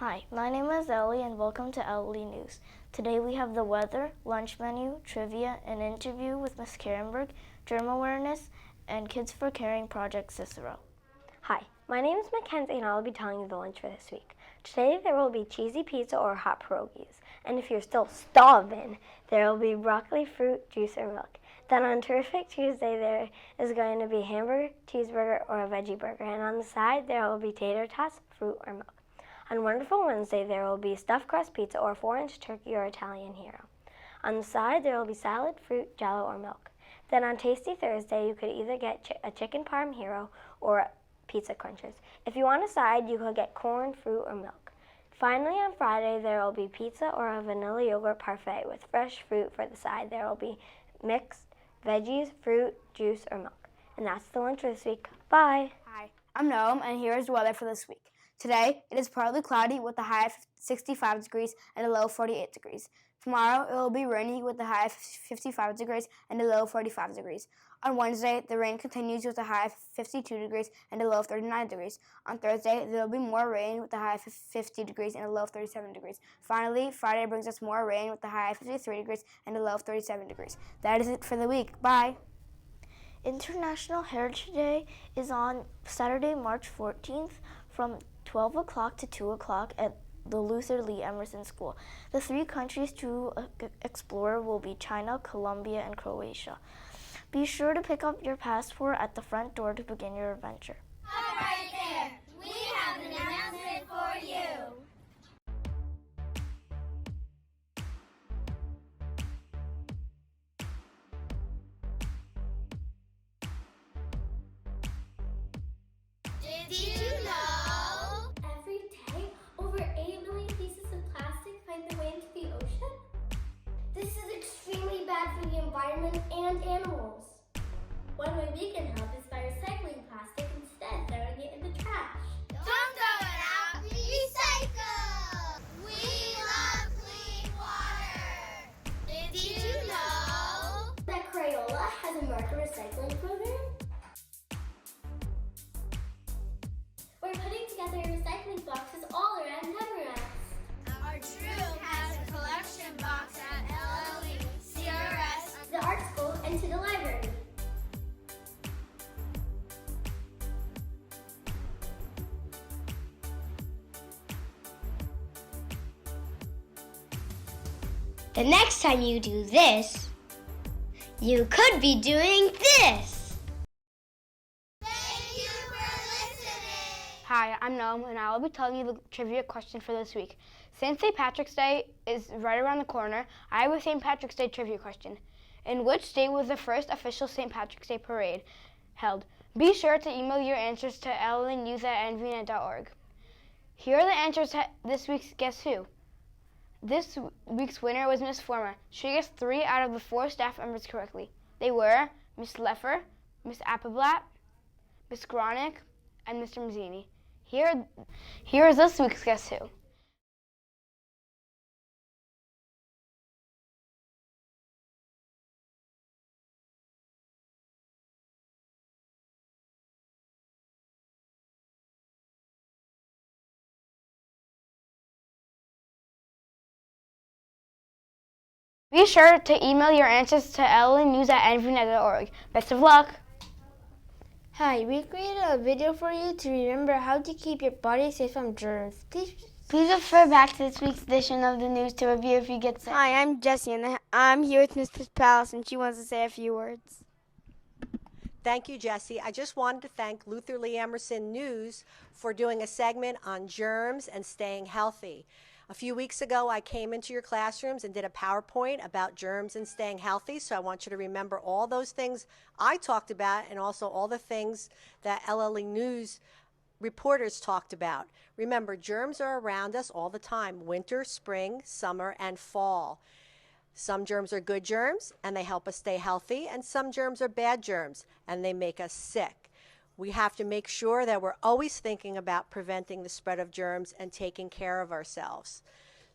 Hi, my name is Ellie and welcome to LLE News. Today we have the weather, lunch menu, trivia, an interview with Ms. Karenberg, germ awareness, and Kids for Caring Project Cicero. Hi, my name is Mackenzie and I'll be telling you the lunch for this week. Today there will be cheesy pizza or hot pierogies. And if you're still starving, there will be broccoli, fruit, juice, or milk. Then on Terrific Tuesday there is going to be hamburger, cheeseburger, or a veggie burger. And on the side there will be tater tots, fruit, or milk. On Wonderful Wednesday there will be stuffed crust pizza or 4-inch turkey or Italian hero. On the side there will be salad, fruit, jello, or milk. Then on Tasty Thursday you could either get a chicken parm hero or pizza crunchers. If you want a side, you could get corn, fruit, or milk. Finally, on Friday, there will be pizza or a vanilla yogurt parfait with fresh fruit for the side. There will be mixed veggies, fruit, juice, or milk. And that's the lunch for this week. Bye. Hi, I'm Noam, and here is the weather for this week. Today, it is partly cloudy with a high of 65 degrees and a low of 48 degrees. Tomorrow, it will be rainy with a high of 55 degrees and a low of 45 degrees. On Wednesday, the rain continues with a high of 52 degrees and a low of 39 degrees. On Thursday, there will be more rain with a high of 50 degrees and a low of 37 degrees. Finally, Friday brings us more rain with a high of 53 degrees and a low of 37 degrees. That is it for the week. Bye. International Heritage Day is on Saturday, March 14th from 12 o'clock to 2 o'clock at the Luther Lee Emerson School. The 3 countries to explore will be China, Colombia, and Croatia. Be sure to pick up your passport at the front door to begin your adventure. Stop right there. We have an announcement for you. Did you know? Every day, over 8 million pieces of plastic find their way into the ocean? This is extremely bad for the environment and animals. One way we can help is by recycling plastic instead, throwing it in the trash. Don't throw it out. Recycle. We love clean water. Did you know That Crayola has a marker recycling program? We're putting together recycling boxes all around Neverest. our troop has a collection box at LLE, CRS, The art school and to the library. The next time you do this, you could be doing this. Thank you for listening. Hi, I'm Noam, and I will be telling you the trivia question for this week. Since St. Patrick's Day is right around the corner, I have a St. Patrick's Day trivia question. In which state was the first official St. Patrick's Day parade held? Be sure to email your answers to lnews@nvnet.org. Here are the answers to this week's Guess Who. This week's winner was Miss Forma. She guessed 3 out of the 4 staff members correctly. They were Miss Leffer, Miss Appelblatt, Miss Gronick, and Mr. Mazzini. Here is this week's Guess Who. Be sure to email your answers to lnews@nvnet.org. Best of luck! Hi, we created a video for you to remember how to keep your body safe from germs. Please refer back to this week's edition of the news to review if you get sick. Hi, I'm Jessie, and I'm here with Mrs. Palace, and she wants to say a few words. Thank you, Jessie. I just wanted to thank Luther Lee Emerson News for doing a segment on germs and staying healthy. A few weeks ago, I came into your classrooms and did a PowerPoint about germs and staying healthy, so I want you to remember all those things I talked about and also all the things that LLE News reporters talked about. Remember, germs are around us all the time, winter, spring, summer, and fall. Some germs are good germs, and they help us stay healthy, and some germs are bad germs, and they make us sick. We have to make sure that we're always thinking about preventing the spread of germs and taking care of ourselves.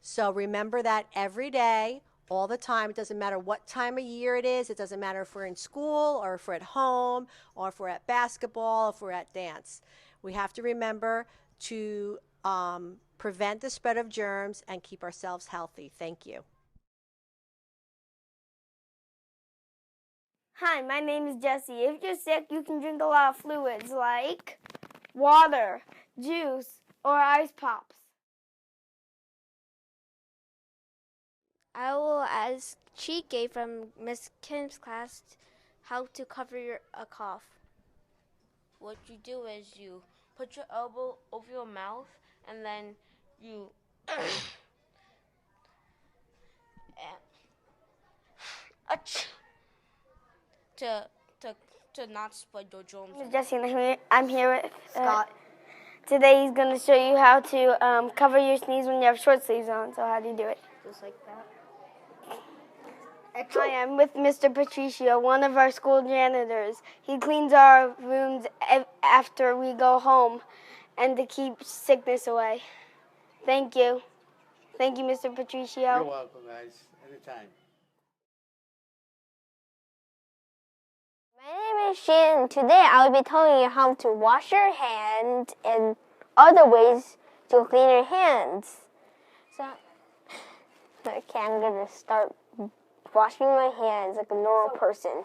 So remember that every day, all the time. It doesn't matter what time of year it is. It doesn't matter if we're in school or if we're at home or if we're at basketball, if we're at dance. We have to remember to prevent the spread of germs, and keep ourselves healthy. Thank you. Hi, my name is Jesse. If you're sick, you can drink a lot of fluids like water, juice, or ice pops. I will ask Chike from Miss Kim's class how to cover a cough. What you do is you put your elbow over your mouth and then you to to not spread your germs. Miss Jesse, and I'm here with Scott. Today he's going to show you how to cover your sneeze when you have short sleeves on. So how do you do it? Just like that. Hi, I'm with Mr. Patricio, one of our school janitors. He cleans our rooms after we go home and to keep sickness away. Thank you. Thank you, Mr. Patricio. You're welcome, guys. Anytime. My name is Shannon. Today I will be telling you how to wash your hands and other ways to clean your hands. So, okay, I'm going to start washing my hands like a normal person.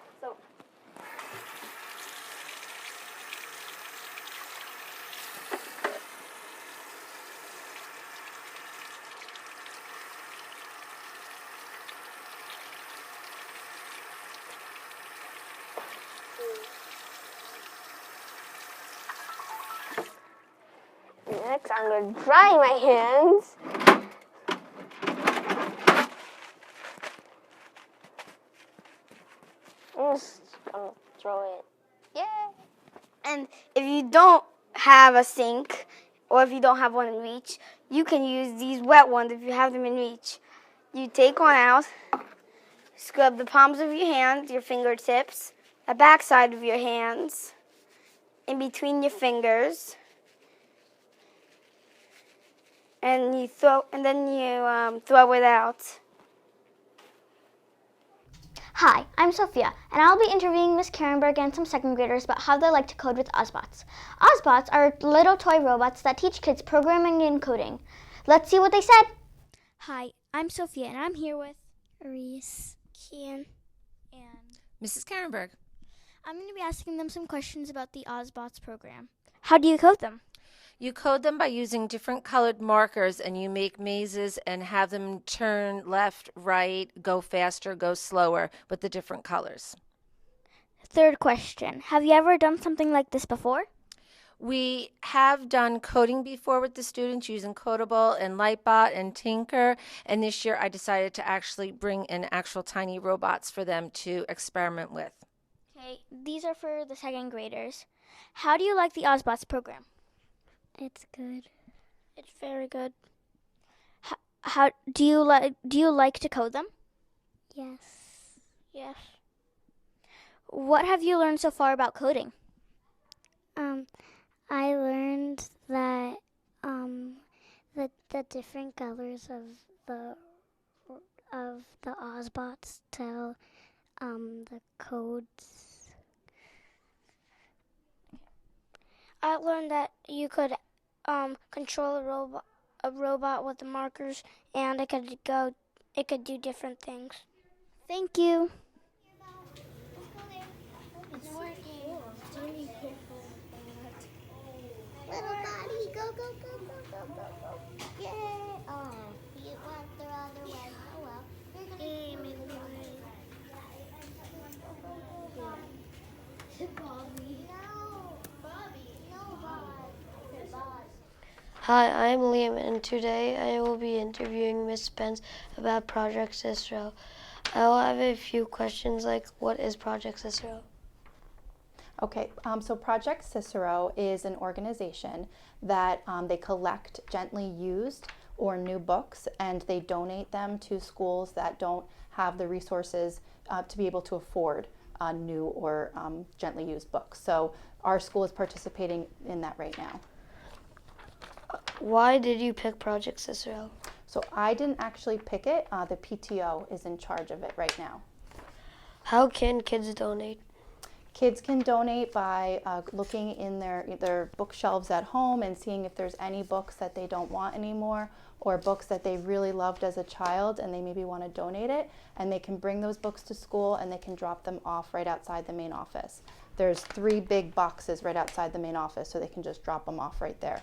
Next, I'm going to dry my hands. I'm just going to throw it. Yay! And if you don't have a sink or if you don't have one in reach, you can use these wet ones if you have them in reach. You take one out, scrub the palms of your hands, your fingertips, the back side of your hands, in between your fingers, and then you throw it out. Hi, I'm Sophia, and I'll be interviewing Miss Karenberg and some second graders about how they like to code with Ozbots. Ozbots are little toy robots that teach kids programming and coding. Let's see what they said. Hi, I'm Sophia, and I'm here with Reese, Kian, and Mrs. Karenberg. I'm going to be asking them some questions about the Ozbots program. How do you code them? You code them by using different colored markers, and you make mazes and have them turn left, right, go faster, go slower with the different colors. Third question. Have you ever done something like this before? We have done coding before with the students using Codable and Lightbot and Tinker, and this year I decided to actually bring in actual tiny robots for them to experiment with. Okay, these are for the second graders. How do you like the Ozbots program? It's good. It's very good. How do you like to code them? Yes. Yes. What have you learned so far about coding? I learned that the different colors of the Ozbots tell the codes. I learned that you could control a robot with the markers, and it could do different things. Thank you. It's working. Little body, go, go, go, go, go, go, go. Yay! Oh, you went the other way. Oh well. You're gonna Bobby. No, Bobby. No, Bobby. Hi, I'm Liam, and today I will be interviewing Miss Spence about Project Cicero. I will have a few questions like, what is Project Cicero? Okay, so Project Cicero is an organization that they collect gently used or new books, and they donate them to schools that don't have the resources to be able to afford new or gently used books. So our school is participating in that right now. Why did you pick Project Cicero? So I didn't actually pick it. The PTO is in charge of it right now. How can kids donate? Kids can donate by looking in their bookshelves at home and seeing if there's any books that they don't want anymore, or books that they really loved as a child and they maybe want to donate it, and they can bring those books to school and they can drop them off right outside the main office. There's 3 big boxes right outside the main office, so they can just drop them off right there.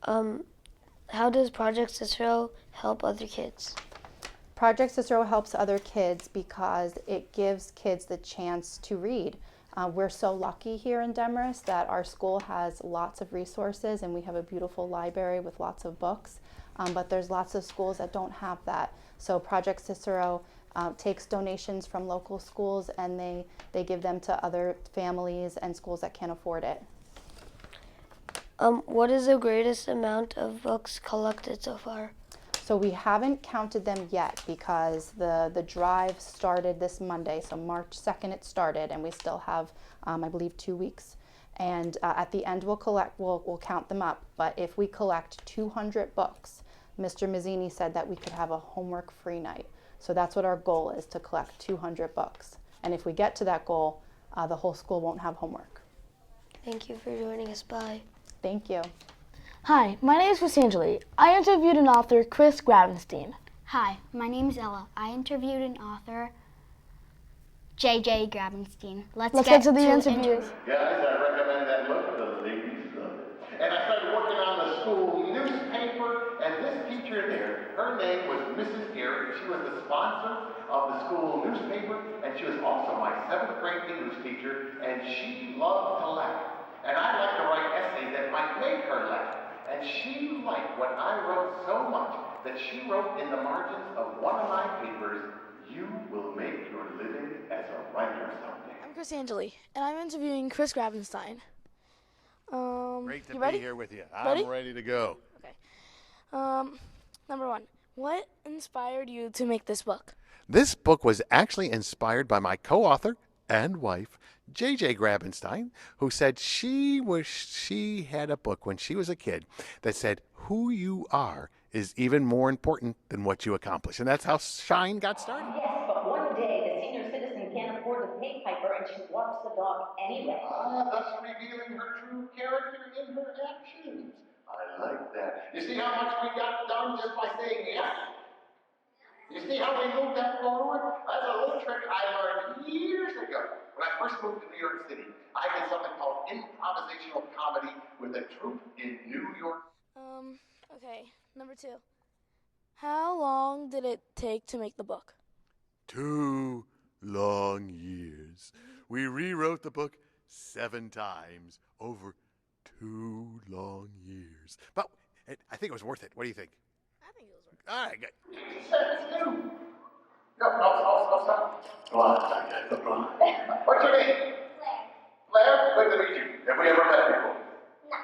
How does Project Cicero help other kids? Project Cicero helps other kids because it gives kids the chance to read. We're so lucky here in Demorest that our school has lots of resources and we have a beautiful library with lots of books, but there's lots of schools that don't have that. So Project Cicero takes donations from local schools and they give them to other families and schools that can't afford it. What is the greatest amount of books collected so far? So we haven't counted them yet because the drive started this Monday, so March 2nd it started, and we still have, I believe, 2 weeks. And at the end we'll count them up. But if we collect 200 books, Mr. Mazzini said that we could have a homework-free night. So that's what our goal is, to collect 200 books. And if we get to that goal, the whole school won't have homework. Thank you for joining us. Bye. Thank you. Hi, my name is Chrisangeli. I interviewed an author, Chris Gravenstein. Hi, my name is Ella. I interviewed an author, JJ Gravenstein. Let's get to the interview. Guys, I recommend that book. The ladies love it. And I started working on the school newspaper, and this teacher there, her name was Mrs. Garrett. She was the sponsor of the school newspaper, and she was also my 7th grade English teacher, and she loved to laugh. And I like to write essays that might make her laugh. And she liked what I wrote so much that she wrote in the margins of one of my papers, "You will make your living as a writer someday." I'm Chrisangeli, and I'm interviewing Chris Gravenstein. Great to you be ready? here with you. Ready? I'm ready to go. Okay. Number 1, what inspired you to make this book? This book was actually inspired by my co-author and wife, JJ Grabenstein, who said she wished she had a book when she was a kid that said, "Who you are is even more important than what you accomplish." And that's how Shine got started. Yes, but one day the senior citizen can't afford to pay Piper and she walks the dog anyway. Thus revealing her true character in her actions. I like that. You see how much we got done just by saying yes? You see how we moved that forward? That's a little trick I learned years ago. When I first moved to New York City, I did something called improvisational comedy with a troupe in New York. Okay, number 2. How long did it take to make the book? 2 long years. We rewrote the book 7 times over 2 long years. But I think it was worth it. What do you think? I think it was worth it. All right, good. No, stop. Come on. What's your name? Claire. Good to meet you. Have we ever met before? No.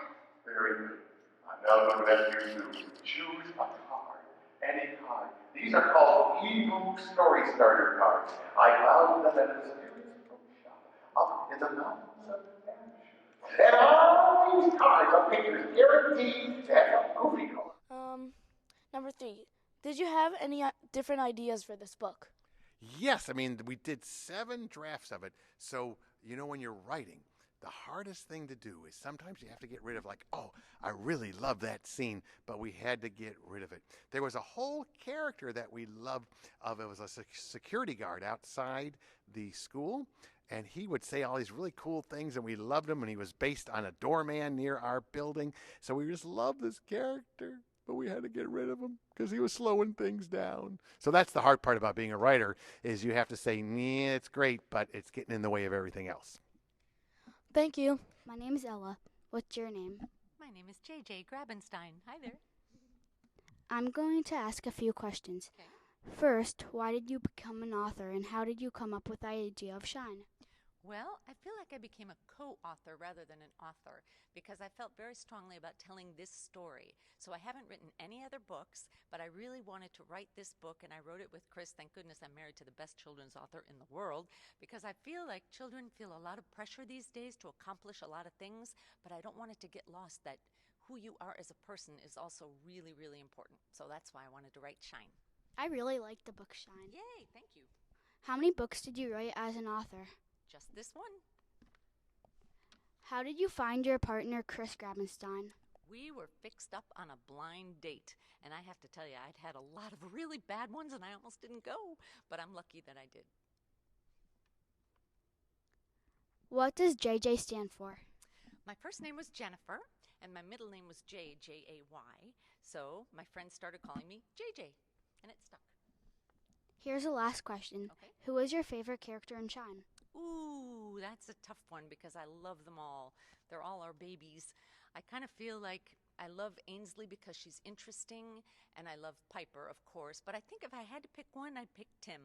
Very good. I'm now going to ask you to choose a card. Any card. These are called e-book story starter cards. I found them at the mysterious bookshop up in the mountains of Hampshire. And all these cards are pictures guaranteed to have a goofy color. Number 3. Did you have any different ideas for this book? Yes, I mean, we did 7 drafts of it. So, when you're writing, the hardest thing to do is sometimes you have to get rid of, like, oh, I really love that scene, but we had to get rid of it. There was a whole character that we loved of. It was a security guard outside the school, and he would say all these really cool things, and we loved him, and he was based on a doorman near our building. So we just loved this character. But we had to get rid of him because he was slowing things down. So that's the hard part about being a writer, is you have to say, yeah, it's great, but it's getting in the way of everything else. Thank you. My name is Ella. What's your name? My name is JJ Grabenstein. Hi there. I'm going to ask a few questions. Okay. First, why did you become an author and how did you come up with the idea of Shine? Well, I feel like I became a co-author rather than an author because I felt very strongly about telling this story. So I haven't written any other books, but I really wanted to write this book, and I wrote it with Chris. Thank goodness I'm married to the best children's author in the world, because I feel like children feel a lot of pressure these days to accomplish a lot of things, but I don't want it to get lost that who you are as a person is also really, really important. So that's why I wanted to write Shine. I really like the book Shine. Yay, thank you. How many books did you write as an author? Just this one. How did you find your partner, Chris Grabenstein? We were fixed up on a blind date, and I have to tell you, I'd had a lot of really bad ones, and I almost didn't go, but I'm lucky that I did. What does JJ stand for? My first name was Jennifer, and my middle name was Jay, J-A-Y, so my friends started calling me JJ, and it stuck. Here's a last question. Okay. Who is your favorite character in Shine? Ooh, that's a tough one because I love them all. They're all our babies. I kind of feel like I love Ainsley because she's interesting, and I love Piper, of course. But I think if I had to pick one, I'd pick Tim.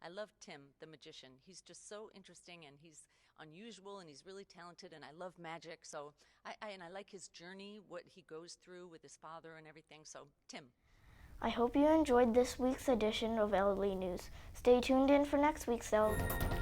I love Tim, the magician. He's just so interesting, and he's unusual, and he's really talented, and I love magic. So I like his journey, what he goes through with his father and everything. So Tim. I hope you enjoyed this week's edition of LLE News. Stay tuned in for next week's LLE.